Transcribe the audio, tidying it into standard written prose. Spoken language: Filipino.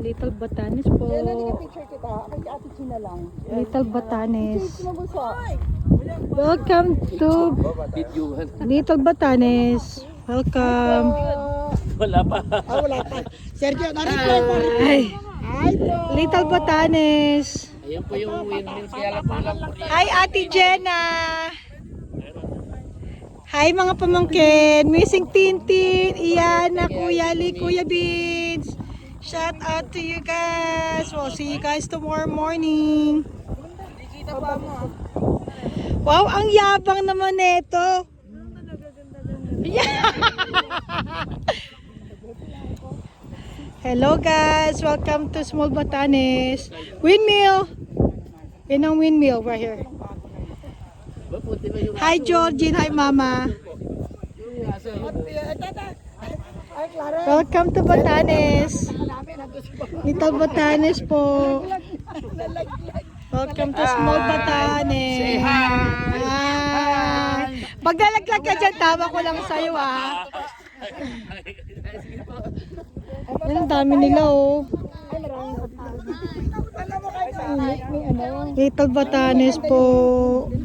Little Batanes po. Yan, hindi ka picture kita. Kay Ate Gina lang. Little Batanes. Sino gusto? Welcome to Little Batanes. Welcome. Wala pa. Wala pa. Sergio, narito. Ay, Hi po. Little Batanes. Ayan po yung windmill. Kaya lang po lang po. Hi, Ate Jenna. Hi, mga pamangkin. Missing Tintin, Iyana, Kuya Lee, Kuya Beans. Shout out to you guys. We'll see you guys tomorrow morning. Wow, ang yabang naman nito. Hello guys, welcome to Small Batanes. Windmill. Yan ang windmill right here. Hi Georgine, hi Mama. Ay, Clara. Welcome to Batanes. Little Batanes po. Welcome to Small Batanes. Say hi. Hi. Pag nalaglag ka dyan, tawa ko lang sa'yo ah. Ang dami nila oh. Little Batanes po.